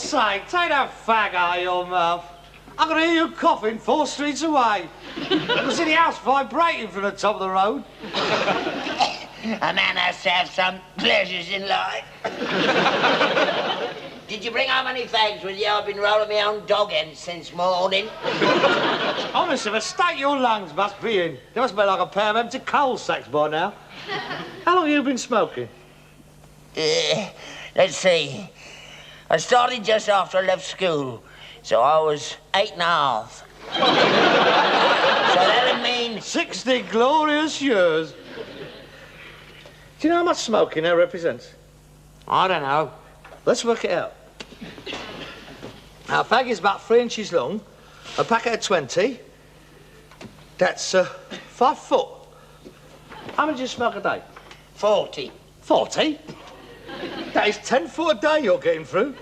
sake, take that fag out of your mouth. I can hear you coughing 4 streets away. I can see the house vibrating from the top of the road. A man has to have some pleasures in life. Did you bring home any fags with you? I've been rolling my own dog ends since morning. Honestly, the state your lungs must be in. They must be like a pair of empty coal sacks by now. How long have you been smoking? Let's see. I started just after I left school, so I was 8 and a half. So that'd mean 60 glorious years. Do you know how much smoking that represents? I don't know. Let's work it out. Now, a fag is about 3 inches long, a packet of 20. That's 5 foot. How much do you smoke a day? 40. 40? That is 10 foot a day you're getting through.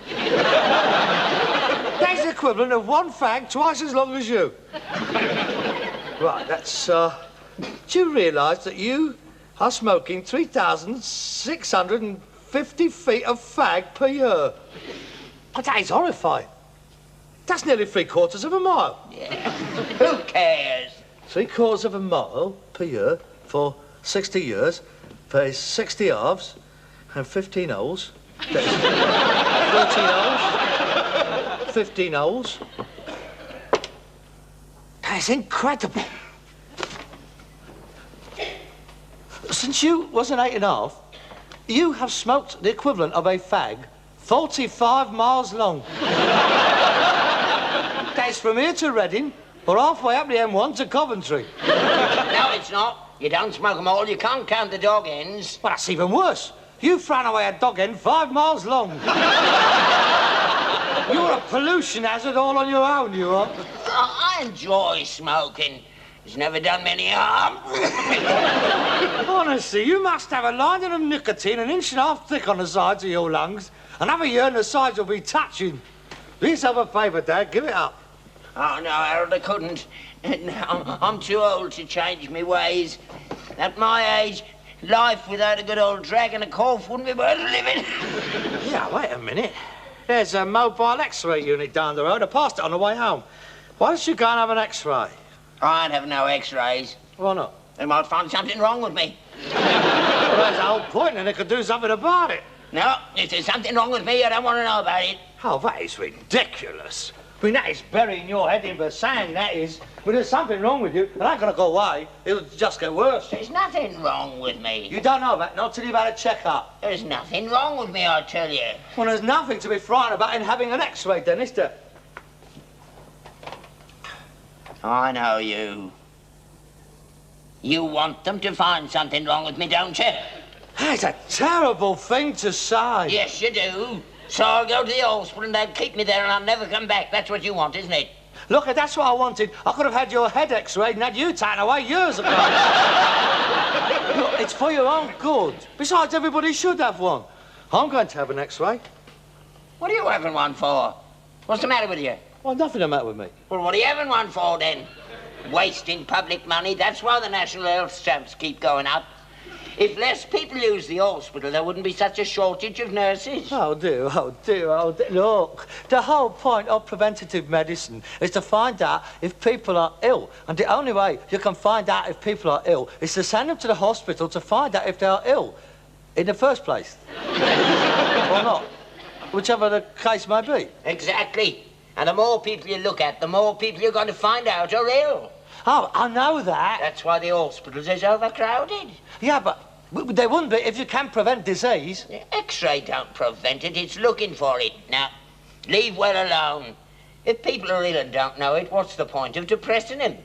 That's the equivalent of 1 fag twice as long as you. Right, that's, do you realise that you are smoking 3,650 feet of fag per year? Oh, that is horrifying. That's nearly 3/4 of a mile. Yeah. Who cares? 3/4 of a mile per year for 60 years. There's 60 halves and 15 holes. There's 13 holes, 15 holes. That's incredible. Since you wasn't 8 and a half, you have smoked the equivalent of a fag 45 miles long. That's from here to Reading, or halfway up the M1 to Coventry. No, it's not. You don't smoke them all. You can't count the dog ends. Well, that's even worse. You've thrown away a dog end 5 miles long. You're a pollution hazard all on your own, you are. I enjoy smoking. It's never done me any harm. Honestly, you must have a lining of nicotine 1.5 inches thick on the sides of your lungs. Another year and the sides will be touching. Do yourself a favour, Dad. Give it up. Oh, no, Harold, I couldn't. I'm too old to change my ways. At my age, life without a good old drag and a cough wouldn't be worth living. Yeah, wait a minute. There's a mobile X-ray unit down the road. I passed it on the way home. Why don't you go and have an X-ray? I ain't having no X-rays. Why not? They might find something wrong with me. Well, that's the whole point, and they could do something about it. No, if there's something wrong with me, I don't want to know about it. Oh, that is ridiculous. I mean, that is burying your head in the sand, that is. When there's something wrong with you, it ain't gonna go away. It'll just get worse. There's nothing wrong with me. You don't know that, not till you've had a check-up. There's nothing wrong with me, I tell you. Well, there's nothing to be frightened about in having an X-ray, then, is there? I know you. You want them to find something wrong with me, don't you? That's a terrible thing to say. Yes, you do. So I'll go to the hospital and they'll keep me there and I'll never come back. That's what you want, isn't it? Look, that's what I wanted. I could have had your head X-rayed and had you taken away years ago. Look, it's for your own good. Besides, everybody should have one. I'm going to have an X-ray. What are you having one for? What's the matter with you? Well, nothing the matter with me. Well, what are you having one for, then? Wasting public money. That's why the national health stamps keep going up. If less people use the hospital, there wouldn't be such a shortage of nurses. Oh, dear, oh, dear, oh, dear. Look, the whole point of preventative medicine is to find out if people are ill. And the only way you can find out if people are ill is to send them to the hospital to find out if they are ill in the first place. Or not. Whichever the case may be. Exactly. And the more people you look at, the more people you're going to find out are ill. Oh, I know that. That's why the hospitals is overcrowded. Yeah, but they wouldn't be if you can prevent disease. The X-ray don't prevent it, it's looking for it. Now, leave well alone. If people are ill and don't know it, what's the point of depressing them?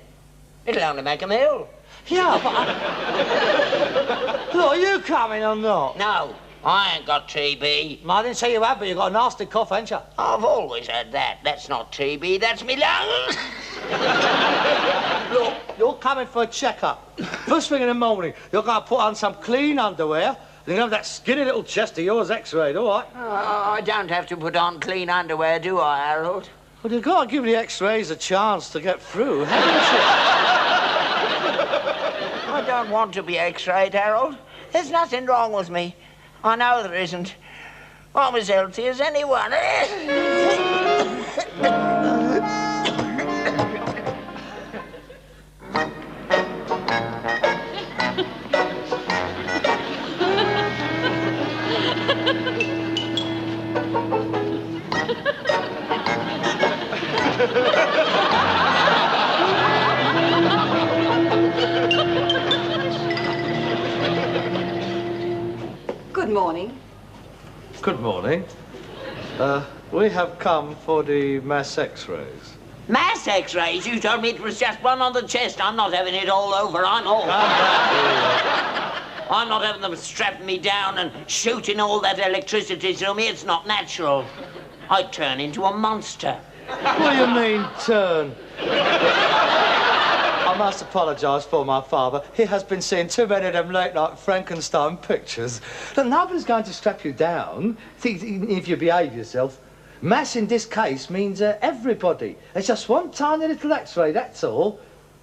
It'll only make them ill. Yeah, but... Look, are you coming or not? No, I ain't got TB. I didn't say you had, but you got a nasty cough, ain't you? I've always had that. That's not TB, that's me lungs. Look, you're coming for a checkup. First thing in the morning, you're going to put on some clean underwear. You have that skinny little chest of yours X-rayed, all right? I don't have to put on clean underwear, do I, Harold? Well, you've got to give the X-rays a chance to get through, haven't you? I don't want to be X-rayed, Harold. There's nothing wrong with me. I know there isn't. I'm as healthy as anyone. Good morning. Good morning. We have come for the mass x-rays. Mass x-rays? You told me it was just one on the chest. I'm not having it all over. I'm not having them strapping me down and shooting all that electricity through me. It's not natural. I'd turn into a monster. What do you mean, turn? I must apologise for my father. He has been seeing too many of them late-night Frankenstein pictures. Look, nobody's going to strap you down if you behave yourself. Mass in this case means everybody. It's just one tiny little x-ray, that's all.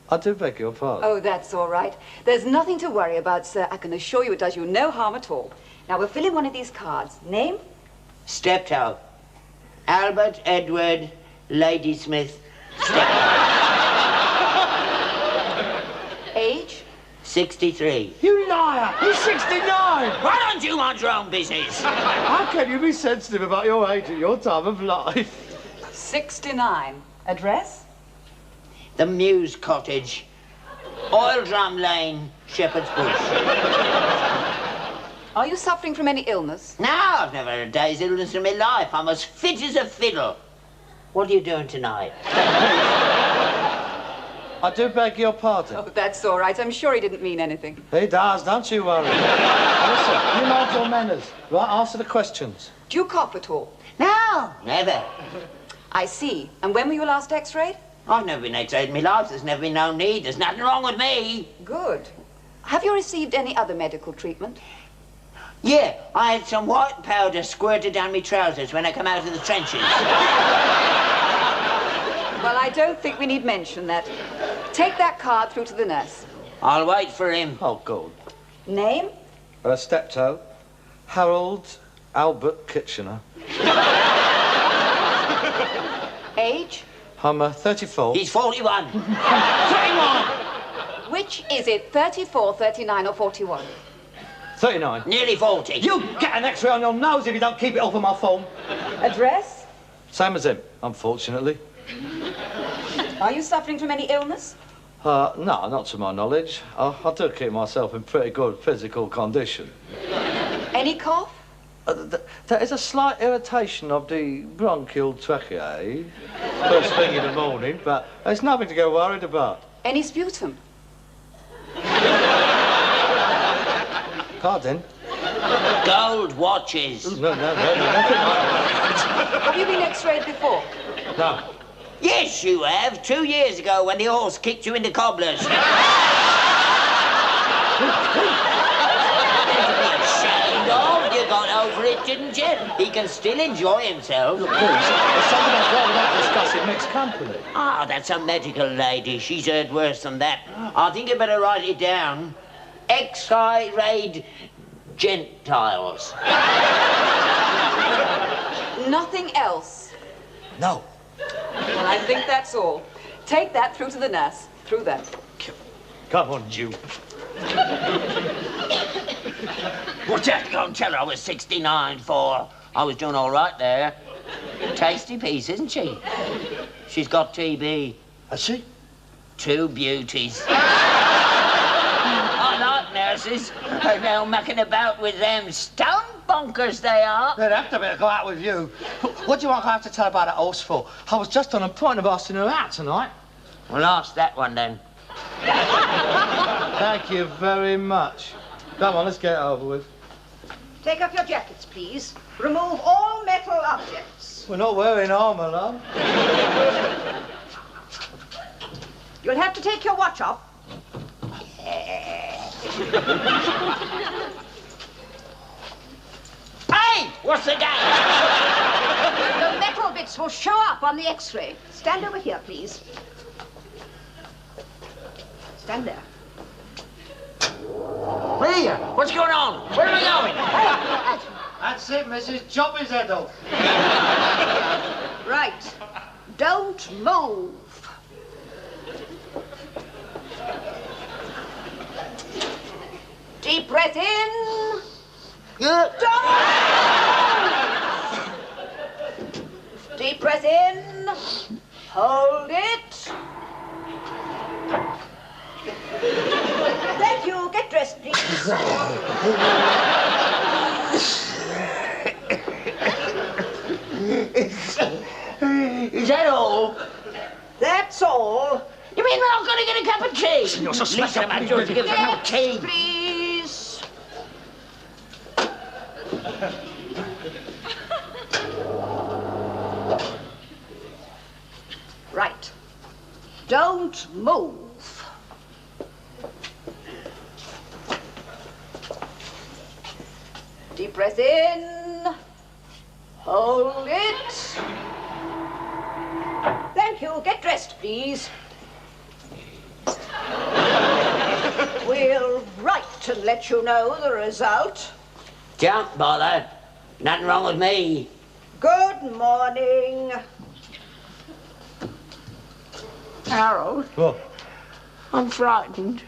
I do beg your pardon. Oh, that's all right. There's nothing to worry about, sir. I can assure you it does you no harm at all. Now, we'll fill in one of these cards. Name? Steptoe. Albert Edward Ladysmith Steptoe. Age? 63. You liar! You're 69! Why don't you mind your own business? How can you be sensitive about your age at your time of life? 69. Address? The Mews Cottage. Oil Drum Lane, Shepherd's Bush. Are you suffering from any illness? No, I've never had a day's illness in my life. I'm as fit as a fiddle. What are you doing tonight? I do beg your pardon. Oh, that's all right. I'm sure he didn't mean anything. He does, don't you worry. Listen, you mind your manners. Right, answer the questions. Do you cough at all? No, never. I see. And when were you last x-rayed? I've never been x-rayed in my life. There's never been no need. There's nothing wrong with me. Good. Have you received any other medical treatment? Yeah, I had some white powder squirted down my trousers when I come out of the trenches. Well, I don't think we need mention that. Take that card through to the nurse. I'll wait for him. Oh, good. Name? Steptoe. Harold Albert Kitchener. Age? I'm 34. He's 41. 31! Which is it, 34, 39 or 41? 39. Nearly 40. You get an x-ray on your nose if you don't keep it off of my phone. Address? Same as him, unfortunately. Are you suffering from any illness? No, not to my knowledge. I do keep myself in pretty good physical condition. Any cough? There is a slight irritation of the bronchial tracheae first thing in the morning, but there's nothing to get worried about. Any sputum? Pardon? Gold watches. No, nothing like that. Have you been x-rayed before? No. Yes, you have. 2 years ago when the horse kicked you into cobblers. Nothing to be ashamed of. You got over it, didn't you? He can still enjoy himself. Look, please, there's something that's wrong without discussing mixed company. Ah, that's a medical lady. She's heard worse than that. I think you better write it down. X-rayed Gentiles. Nothing else? No. Well, I think that's all. Take that through to the nurse. Through there. Come on, you. What's that? Go and tell her I was 69 for. I was doing all right there. Tasty piece, isn't she? She's got TB. Has she? 2 beauties. I like nurses. They're now mucking about with them stone bonkers they are. They'd have to go out with you. What do you want I have to tell about that horse for? I was just on the point of asking her out tonight. Well, ask that one then. Thank you very much. Come on, let's get it over with. Take off your jackets, please. Remove all metal objects. We're not wearing armour, love. You'll have to take your watch off. Hey! What's the game? The metal bits will show up on the x-ray. Stand over here, please. Stand there. Here! What's going on? Where are we going? That's it, Mrs. Chop his head off. Right. Don't move. Deep breath in. Don't move. Deep breath in. Hold it. Thank you. Get dressed, please. Is that all? That's all. You mean we're not going to get a cup of tea? You're so Listen, I'm going to give us a cup of tea. Please. Right. Don't move. Deep breath in. Hold it. Thank you. Get dressed, please. We'll write and let you know the result. Don't bother. Nothing wrong with me. Good morning. Harold, What? I'm frightened.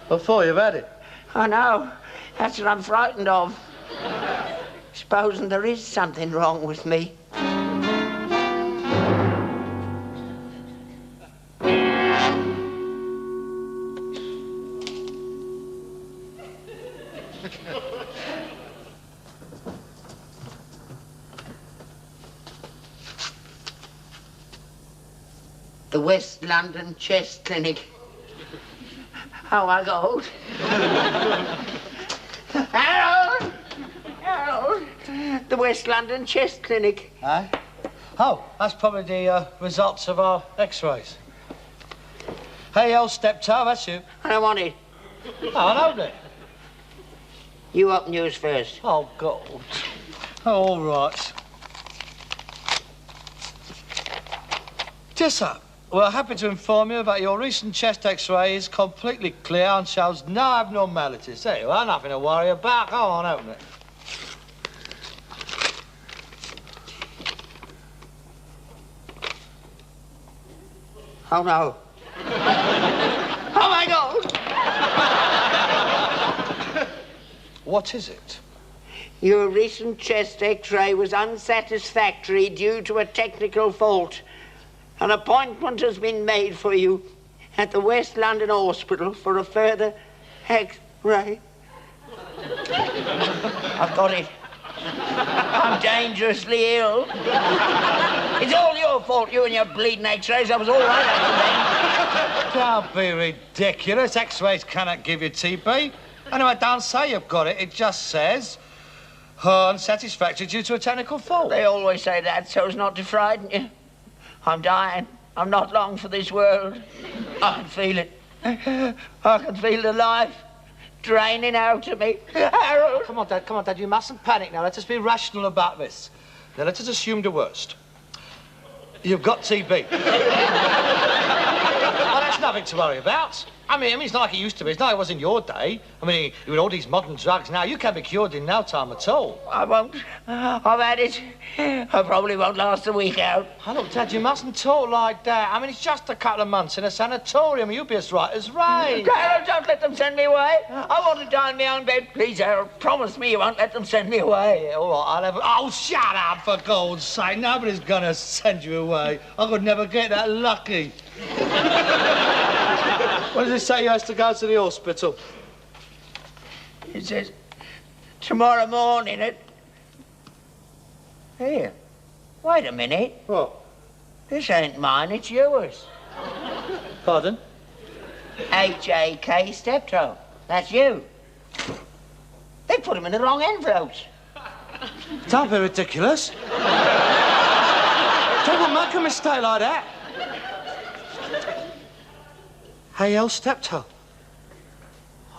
Before you've had it. I know. That's what I'm frightened of. Supposing there is something wrong with me. The West London Chest Clinic. Oh, my God. Harold! Harold! The West London Chest Clinic. Eh? Oh, that's probably the results of our x-rays. Hey, old Steptoe, that's you. I don't want it. Oh, I know it. You open yours first. Oh, God. Oh, all right. Just so. We're happy to inform you that your recent chest x-ray is completely clear and shows no abnormalities. There you are, nothing to worry about. Go on, open it. Oh, no. Oh, my God! What is it? Your recent chest x-ray was unsatisfactory due to a technical fault. An appointment has been made for you at the West London Hospital for a further x-ray. I've got it. I'm dangerously ill. It's all your fault, you and your bleeding x-rays. I was all right after Don't be ridiculous. X-rays cannot give you TB. Anyway, don't say you've got it. It just says unsatisfactory due to a technical fault. They always say that so as not to frighten you. I'm dying. I'm not long for this world. I can feel it. I can feel the life draining out of me. Harold! Come on, Dad. You mustn't panic now. Let us be rational about this. Now, let us assume the worst. You've got TB. Well, that's nothing to worry about. I mean, it's not like it used to be. It's not like it was in your day. I mean, with all these modern drugs now, you can't be cured in no time at all. I won't. I've had it. I probably won't last a week out. Oh, look, Dad, you mustn't talk like that. I mean, it's just a couple of months in a sanatorium. You'll be as right as rain. Harold, don't let them send me away. I want to die in my own bed. Please, Harold, promise me you won't let them send me away. Yeah, all right, I'll have... Oh, shut up, for God's sake. Nobody's gonna send you away. I could never get that lucky. What does it say you has to go to the hospital? It says, tomorrow morning at... Here, wait a minute. What? This ain't mine, it's yours. Pardon? H.A.K. Steptoe. That's you. They put him in the wrong envelopes. Don't be ridiculous. Don't make a mistake like that. Hey, old Steptoe.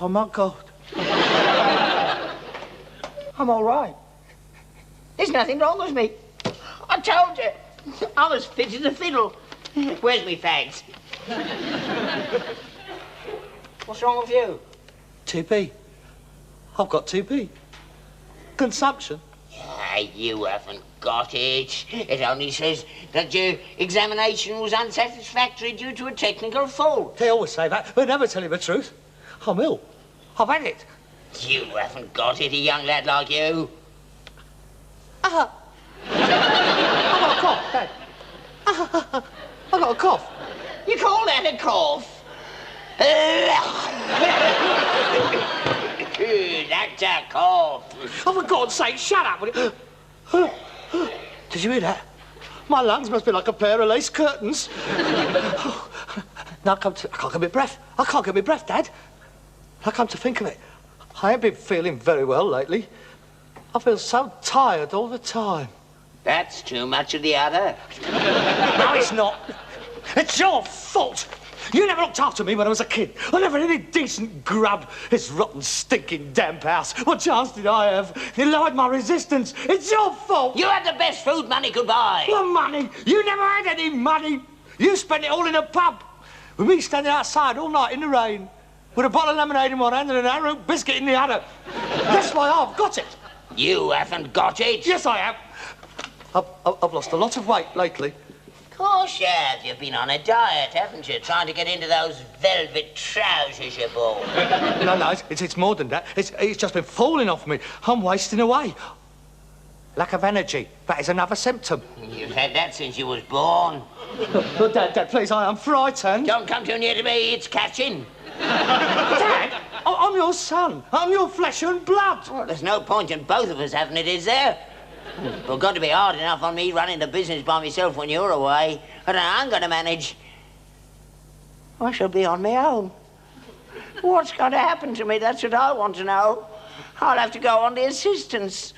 Oh, my God. I'm all right. There's nothing wrong with me. I told you. I'm as fit as a fiddle. Where's me fags? What's wrong with you? TB. I've got TB. Consumption. Ah, you haven't got it. It only says that your examination was unsatisfactory due to a technical fault. They always say that, but never tell you the truth. I'm ill. I've had it. You haven't got it, a young lad like you. Oh, my God, Dad. I got a cough. You call that a cough? That's a cough. Oh, for God's sake, shut up. Did you hear that? My lungs must be like a pair of lace curtains. Now I can't get my breath. I can't get my breath, Dad. Now come to think of it, I ain't been feeling very well lately. I feel so tired all the time. That's too much of the other. No, it's not. It's your fault. You never looked after me when I was a kid. I never had any decent grub. This rotten, stinking, damp house. What chance did I have? You lowered my resistance. It's your fault. You had the best food money could buy. What money? You never had any money. You spent it all in a pub. With me standing outside all night in the rain, with a bottle of lemonade in one hand and an arrowroot biscuit in the other. That's why I've got it. You haven't got it. Yes, I have. I've lost a lot of weight lately. Of course you have. You've been on a diet, haven't you? Trying to get into those velvet trousers you bought. No, it's more than that. It's just been falling off me. I'm wasting away. Lack of energy. That is another symptom. You've had that since you was born. But Dad, please, I am frightened. Don't come too near to me. It's catching. Dad, I'm your son. I'm your flesh and blood. Well, there's no point in both of us having it, is there? Well, got to be hard enough on me running the business by myself when you're away. I don't know how I'm going to manage. I shall be on my own. What's going to happen to me? That's what I want to know. I'll have to go on the assistance.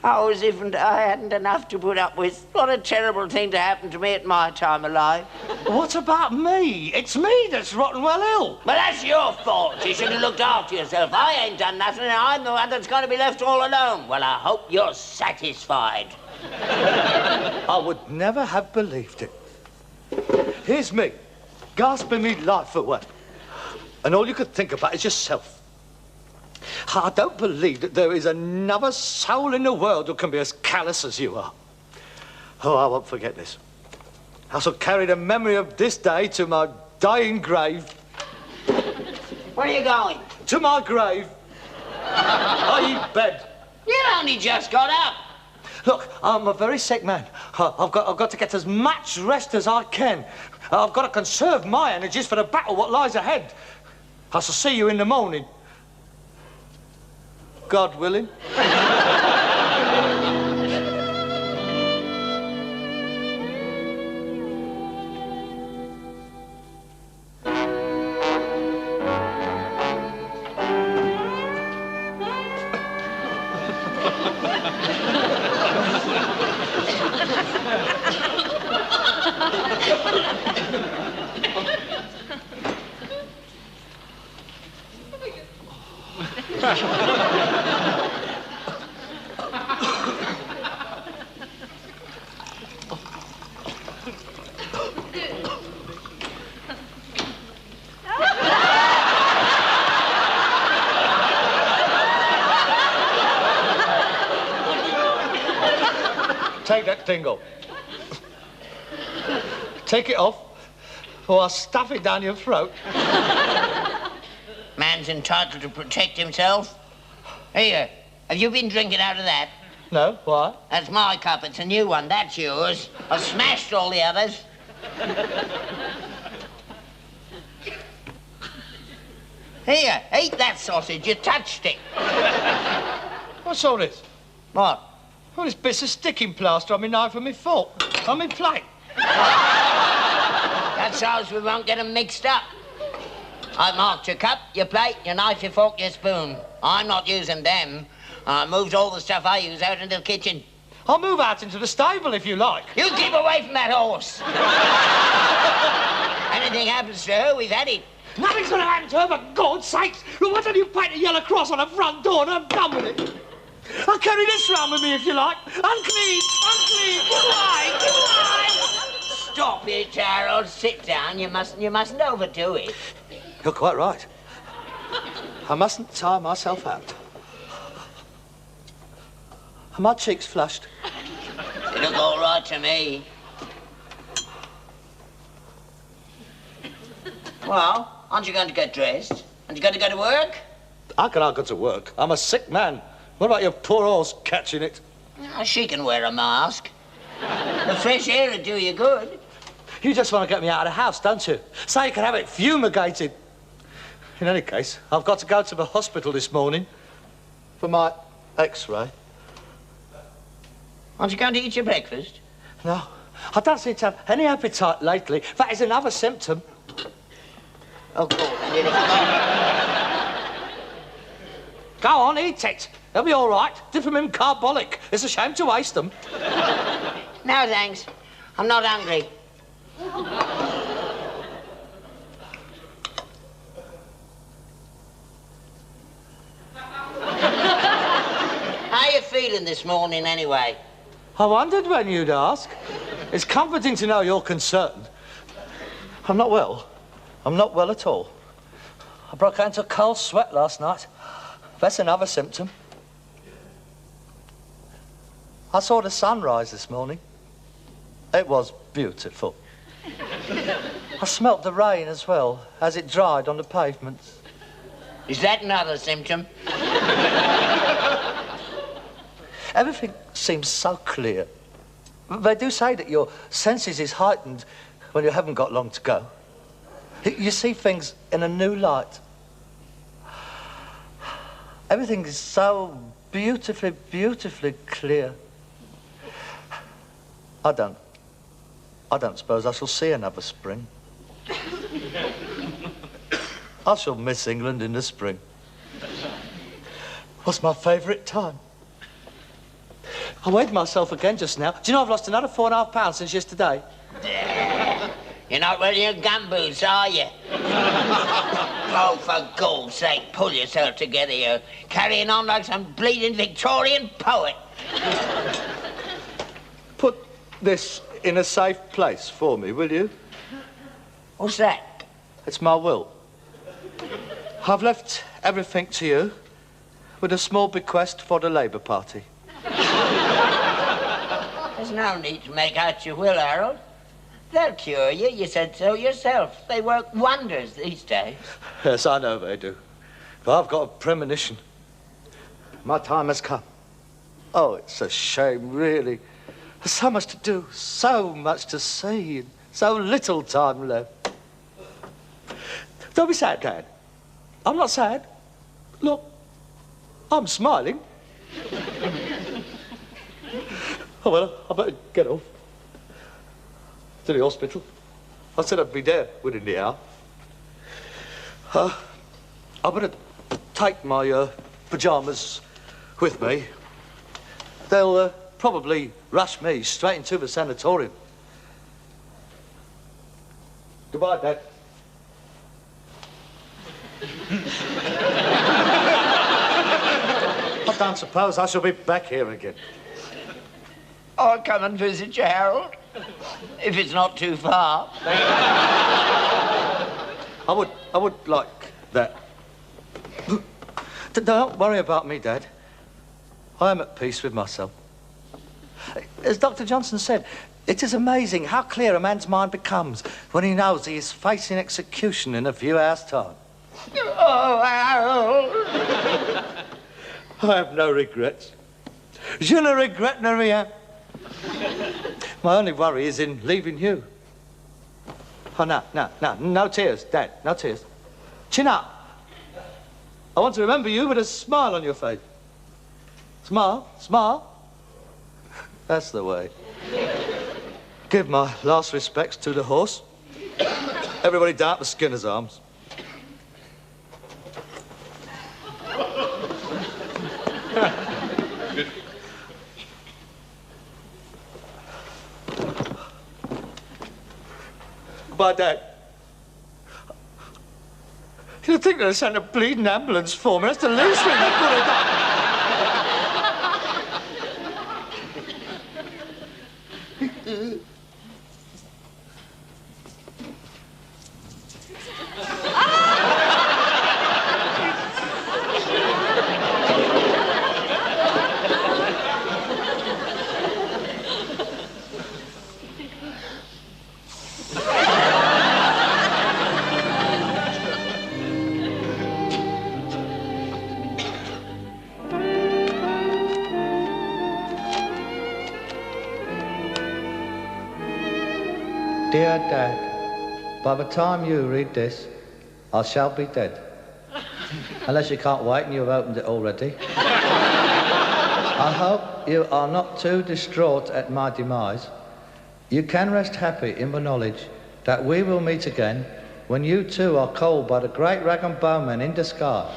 Oh, as if I hadn't enough to put up with. What a terrible thing to happen to me at my time of life. What about me? It's me that's rotten well ill. But that's your fault. You should have looked after yourself. I ain't done nothing, and I'm the one that's going to be left all alone. Well, I hope you're satisfied. I would never have believed it. Here's me, gasping me life away. And all you could think about is yourself. I don't believe that there is another soul in the world who can be as callous as you are. Oh, I won't forget this. I shall carry the memory of this day to my dying grave. Where are you going? To my grave. I eat bed. You only just got up. Look, I'm a very sick man. I've got to get as much rest as I can. I've got to conserve my energies for the battle what lies ahead. I shall see you in the morning. God willing. Take that dingle. Take it off, or I'll stuff it down your throat. Man's entitled to protect himself. Here, have you been drinking out of that? No, why? That's my cup. It's a new one. That's yours. I've smashed all the others. Here, eat that sausage. You touched it. What's all this? What? All this bits of sticking plaster on my knife and my fork. On my plate. That's so we won't get them mixed up. I marked your cup, your plate, your knife, your fork, your spoon. I'm not using them. I moved all the stuff I use out into the kitchen. I'll move out into the stable if you like. You keep away from that horse. Anything happens to her, we've had it. Nothing's going to happen to her, for God's sakes. Well, why don't you paint a yellow cross on the front door and I'm done with it? I'll carry this round with me if you like. Unclean, unclean, goodbye. Stop it, Harold. Sit down. You mustn't overdo it. You're quite right. I mustn't tire myself out. Are my cheeks flushed? They look all right to me. Well, aren't you going to get dressed? Aren't you going to go to work? How can I go to work? I'm a sick man. What about your poor horse catching it? Oh, she can wear a mask. The fresh air would do you good. You just want to get me out of the house, don't you? So you can have it fumigated. In any case, I've got to go to the hospital this morning for my X-ray. Aren't you going to eat your breakfast? No, I don't seem to have any appetite lately. That is another symptom. Oh, God, I nearly forgot. Go on, eat it. They'll be all right. Dip them in carbolic. It's a shame to waste them. No, thanks. I'm not hungry. How you feeling this morning, anyway? I wondered when you'd ask. It's comforting to know you're concerned. I'm not well. I'm not well at all. I broke out into a cold sweat last night. That's another symptom. I saw the sunrise this morning. It was beautiful. I smelt the rain as well, as it dried on the pavements. Is that another symptom? Everything seems so clear. They do say that your senses is heightened when you haven't got long to go. You see things in a new light. Everything is so beautifully, beautifully clear. I don't suppose I shall see another spring. I shall miss England in the spring. What's my favourite time? I weighed myself again just now. Do you know I've lost another 4.5 pounds since yesterday? You're not wearing your gumboots, are you? Oh, for God's sake, pull yourself together, you. Carrying on like some bleeding Victorian poet. Put this in a safe place for me, will you? What's that? It's my will. I've left everything to you, with a small bequest for the Labour Party. There's no need to make out your will, Harold. They'll cure you. You said so yourself. They work wonders these days. Yes, I know they do. But I've got a premonition. My time has come. Oh, it's a shame, really. There's so much to do, so much to see, and so little time left. Don't be sad, Dad. I'm not sad. Look, I'm smiling. Oh, well, I better get off. To the hospital. I said I'd be there within the hour. I better take my pyjamas with me. They'll probably rush me straight into the sanatorium. Goodbye, Dad. I don't suppose I shall be back here again. I'll come and visit you, Harold. If it's not too far. I would like that. Don't worry about me, Dad. I am at peace with myself. As Dr. Johnson said, it is amazing how clear a man's mind becomes when he knows he is facing execution in a few hours' time. Oh, Harold. I have no regrets. Je ne regrette rien. My only worry is in leaving you. Oh, no tears, Dad, no tears. Chin up. I want to remember you with a smile on your face. Smile, smile. That's the way. Give my last respects to the horse. Everybody down at the Skinner's Arms. Goodbye, Dad. You think they'd send a bleeding ambulance for me? That's the least thing they could have done. Dear Dad, by the time you read this, I shall be dead. Unless you can't wait and you've opened it already. I hope you are not too distraught at my demise. You can rest happy in the knowledge that we will meet again when you too are called by the great rag and bowman in disguise,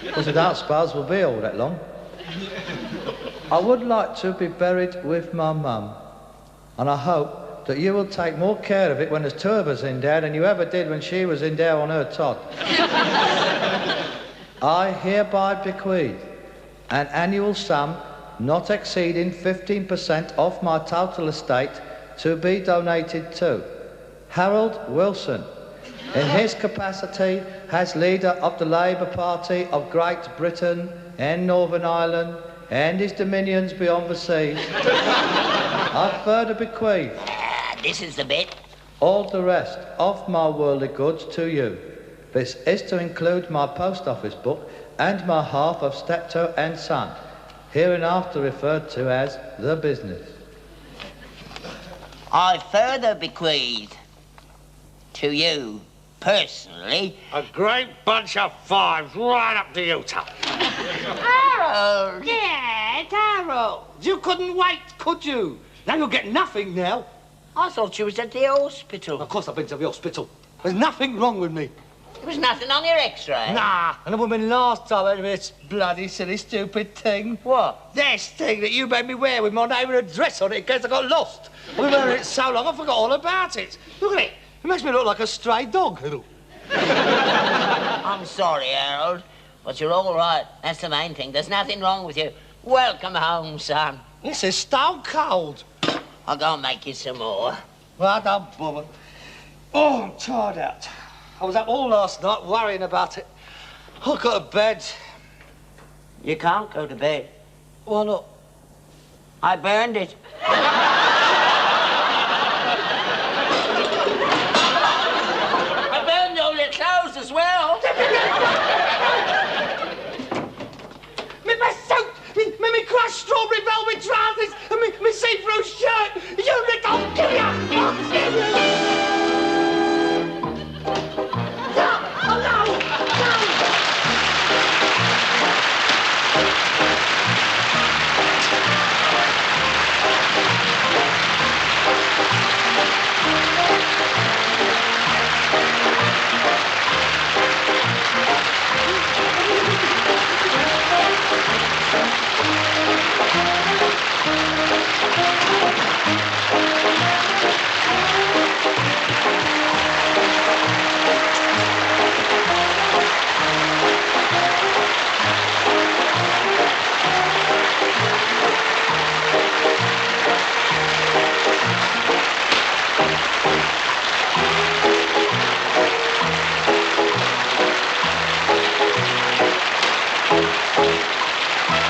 because I don't suppose we'll be all that long. I would like to be buried with my mum, and I hope that you will take more care of it when there's two of us in there than you ever did when she was in there on her Todd. I hereby bequeath an annual sum not exceeding 15% of my total estate to be donated to Harold Wilson, in his capacity as leader of the Labour Party of Great Britain and Northern Ireland and his dominions beyond the seas. I further bequeath This is the bit. all the rest of my worldly goods to you. This is to include my post office book and my half of Steptoe and Son, hereinafter referred to as the business. I further bequeath to you, personally, A great bunch of fives right up to you, Tuck. Harold! Yeah, Harold. You couldn't wait, could you? Now you'll get nothing now. I thought you was at the hospital. Of course I've been to the hospital. There's nothing wrong with me. There was nothing on your x-ray. Nah, and the woman last time had this bloody silly stupid thing. What? This thing that you made me wear with my name and address on it in case I got lost. I've been wearing it so long I forgot all about it. Look at it. It makes me look like a stray dog. I'm sorry, Harold, but you're all right. That's the main thing. There's nothing wrong with you. Welcome home, son. This is stone cold. I'll go and make you some more. Well, don't bother. Oh, I'm tired out. I was up all last night worrying about it. I got to bed. You can't go to bed. Why not? I burned it.